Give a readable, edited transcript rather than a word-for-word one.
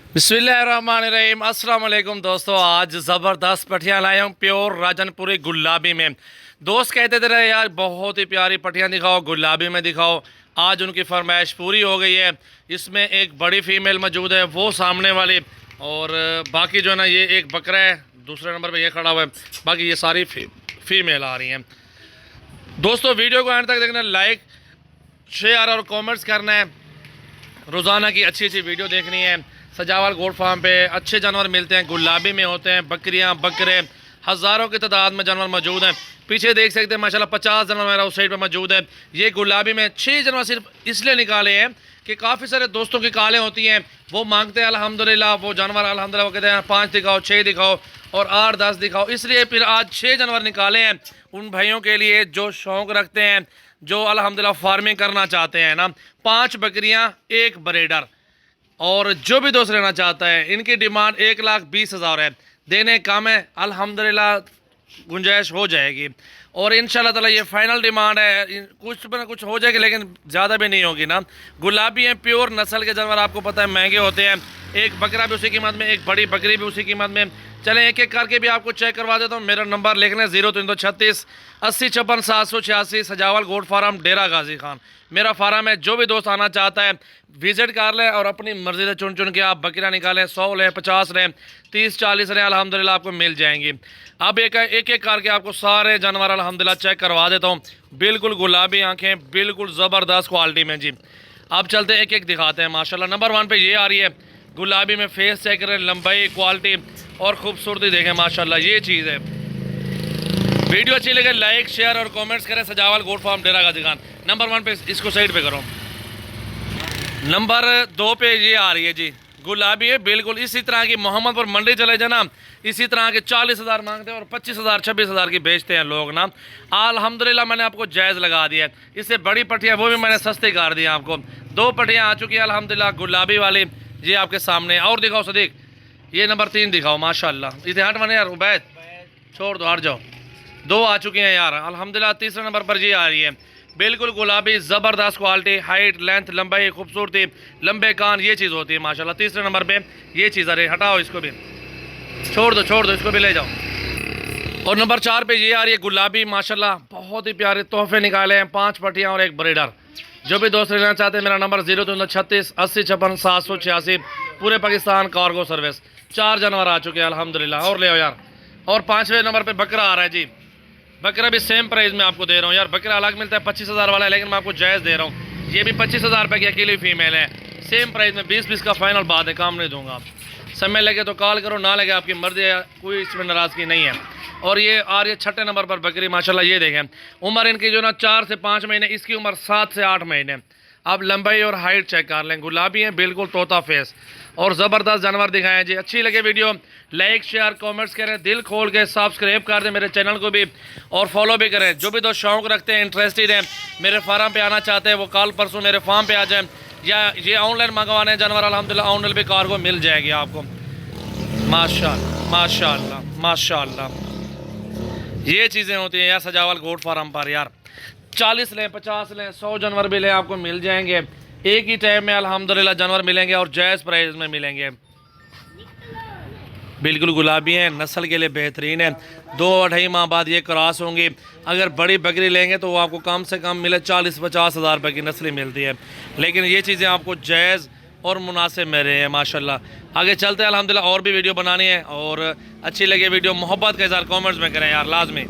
बिस्मिल्लाहिर्रहमानिर्रहीम। अस्सलाम वालेकुम दोस्तों, आज ज़बरदस्त पटियाँ लाया हूँ प्योर राजनपुरी गुलाबी में। दोस्त कहते थे रहे यार बहुत ही प्यारी पटियाँ दिखाओ, गुलाबी में दिखाओ। आज उनकी फरमाइश पूरी हो गई है। इसमें एक बड़ी फ़ीमेल मौजूद है, वो सामने वाली, और बाकी जो है ना ये एक बकरा है, दूसरे नंबर पर ये खड़ा हुआ है। बाकी ये सारी फीमेल आ रही हैं। दोस्तों वीडियो को एंड तक देखना, लाइक शेयर और कमेंट्स करना है। रोज़ाना की अच्छी अच्छी वीडियो देखनी है। सजावल गोट फार्म पे अच्छे जानवर मिलते हैं, गुलाबी में होते हैं, बकरियां बकरे हज़ारों की तादाद में जानवर मौजूद हैं। पीछे देख सकते हैं माशाल्लाह 50 जानवर मेरा उस साइड पे मौजूद है। ये गुलाबी में 6 जानवर सिर्फ इसलिए निकाले हैं कि काफ़ी सारे दोस्तों की कालें होती हैं, वो मांगते हैं अल्हम्दुलिल्लाह वो जानवर, अल्हम्दुलिल्लाह वो कहते हैं 5 दिखाओ, 6 दिखाओ और 8 10 दिखाओ। इसलिए फिर आज 6 जानवर निकाले हैं उन भाइयों के लिए जो शौक़ रखते हैं, जो अल्हम्दुलिल्लाह फार्मिंग करना चाहते हैं ना। 5 बकरियाँ, 1 ब्रीडर, और जो भी दोस्त लेना चाहता है। इनकी डिमांड 1,20,000 है, देने कम है, अल्हम्दुलिल्लाह गुंजाइश हो जाएगी। और इंशाल्लाह ताला ये फाइनल डिमांड है, कुछ ना कुछ हो जाएगी लेकिन ज़्यादा भी नहीं होगी ना। गुलाबी हैं, प्योर नस्ल के जानवर, आपको पता है महंगे होते हैं। एक बकरा भी उसी कीमत में, एक बड़ी बकरी भी उसी कीमत में। चलें एक एक करके भी आपको चेक करवा देता हूँ। मेरा नंबर लिख लें 0336 80 56 786, सजावल गोट फार्म, डेरा गाजी खान मेरा फार्म है। जो भी दोस्त आना चाहता है विजिट कर लें और अपनी मर्जी से चुन चुन के आप बकरियाँ निकालें। 100 लें, 50 लें, 30 40 लें, अल्हम्दुलिल्लाह आपको मिल जाएंगी। अब एक एक करके आपको सारे जानवर अल्हम्दुलिल्लाह चेक करवा देता हूँ। बिल्कुल गुलाबी आँखें, बिल्कुल ज़बरदस्त क्वालिटी में जी। अब चलते एक एक दिखाते हैं। माशाल्लाह नंबर 1 पे ये आ रही है गुलाबी में। फेस चेक करें, लंबाई, क्वालिटी और खूबसूरती देखें, माशाल्लाह ये चीज़ है। वीडियो अच्छी लगे लाइक शेयर और कमेंट्स करें। सजावल गोट फार्म, डेरा गाजी खान। नंबर 1 पे इसको साइड पे करो। नंबर 2 पे ये आ रही है जी, गुलाबी है बिल्कुल इसी तरह की। मोहम्मदपुर मंडी चले जाना, इसी तरह के 40,000 मांगते हैं और 25,000 26,000 की बेचते हैं लोग ना। अल्हम्दुलिल्लाह मैंने आपको जायज़ लगा दिया है। इससे बड़ी पटियाँ वो भी मैंने सस्ती कर दी आपको। 2 पटियाँ आ चुकी है अल्हम्दुलिल्लाह गुलाबी वाली, ये आपके सामने। और दिखाओ सदीक, ये नंबर 3 दिखाओ। माशाल्लाह इसे हट बने यार, उबैद छोड़ दो, हट जाओ। 2 आ चुकी हैं यार अल्हम्दुलिल्लाह। तीसरे नंबर पर ये आ रही है बिल्कुल गुलाबी, ज़बरदस्त क्वालिटी, हाइट लेंथ लंबाई खूबसूरती, लंबे कान, ये चीज़ होती है माशाल्लाह। तीसरे नंबर पे ये चीज़, अरे हटाओ इसको भी, छोड़ दो इसको भी ले जाओ। और नंबर 4 पे ये आ रही है गुलाबी, माशाल्लाह बहुत ही प्यारे तोहफे निकाले हैं। 5 पटियाँ और 1 ब्रीडर। जो भी दोस्त लेना चाहते हैं मेरा नंबर 0336 80 56 786, पूरे पाकिस्तान कार्गो सर्विस। 4 जानवर आ चुके हैं अल्हम्दुलिल्लाह। और ले आओ यार। और 5वें नंबर पर बकरा आ रहा है जी। बकरा भी सेम प्राइस में आपको दे रहा हूँ यार। बकरा अलग मिलता है 25,000 वाला है, लेकिन मैं आपको जायज़ दे रहा हूँ। ये भी 25,000 रुपये की अकेली फीमेल है, सेम प्राइस में। 20 का फाइनल बात है, काम नहीं दूंगा। समय लगे तो कॉल करो, ना लगे आपकी मर्जी है, कोई इसमें नाराज़गी नहीं है। और ये आ रही है 6ठे नंबर पर बकरी, माशाल्लाह ये देखें। उम्र इनकी जो ना 4 से 5 महीने, इसकी उम्र 7 से 8 महीने। आप लंबाई और हाइट चेक कर लें, गुलाबी हैं बिल्कुल तोता फेस, और ज़बरदस्त जानवर दिखाएं जी। अच्छी लगे वीडियो लाइक शेयर कमेंट्स करें, दिल खोल के सब्सक्राइब कर दें मेरे चैनल को भी, और फॉलो भी करें। जो भी दोस्त शौक़ रखते हैं, इंटरेस्टेड हैं, मेरे फार्म पे आना चाहते हैं, वो कल परसों मेरे फार्म पे आ जाएं, या ये ऑनलाइन मंगवाने जानवर अल्हम्दुलिल्लाह ऑनलाइन भी कार्गो मिल जाएगी आपको। माशाल्लाह माशाल्लाह माशाल्लाह ये चीज़ें होती हैं यार सजावल गोट फार्म पर यार। 40 लें, 50 लें, 100 जानवर भी लें, आपको मिल जाएंगे एक ही टाइम में अल्हम्दुलिल्लाह जानवर मिलेंगे, और जायज़ प्राइस में मिलेंगे। बिल्कुल गुलाबी हैं, नस्ल के लिए बेहतरीन है। 2-2.5 माह बाद ये क्रॉस होंगी। अगर बड़ी बकरी लेंगे तो वो आपको कम से कम मिले 40-50 हज़ार रुपये की नस्ली मिलती है, लेकिन ये चीज़ें आपको जायज़ और मुनासिब में रहे हैं माशाल्लाह। आगे चलते हैं अल्हम्दुलिल्लाह, और भी वीडियो बनानी है, और अच्छी लगे वीडियो मोहब्बत के साथ कमेंट्स में करें यार लाजमी।